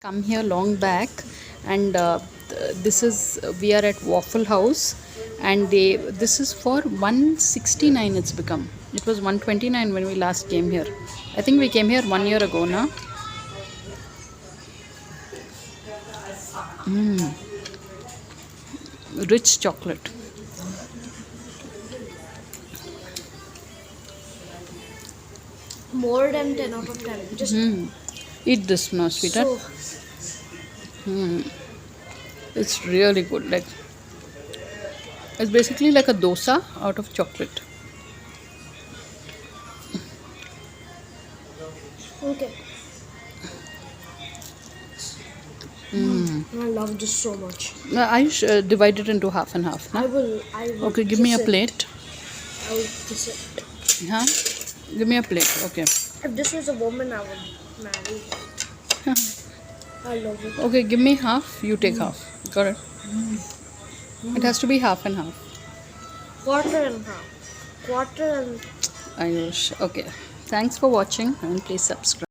Come here long back, and this is we are at Waffle House, and this is for 169. It's become. It was 129 when we last came here. I think we came here 1 year ago now. Rich chocolate. More than 10 out of 10. Just Eat this now, sweetheart. so It's really good. Like it's basically like a dosa out of chocolate. okay. I love this so much. I divide it into half and half. I Na? will. I will. Okay, give me a kiss it. plate. I will kiss it. Huh? Give me a plate. Okay. If this was a woman, I would marry her. I love it. Okay, give me half. You take half. Got it? It has to be half and half. Quarter and half. Quarter and Ayush. Okay. Thanks for watching and please subscribe.